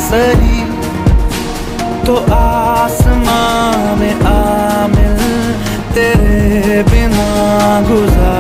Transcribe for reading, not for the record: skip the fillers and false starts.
सही तो आसमां में आ मिल, तेरे बिना गुजार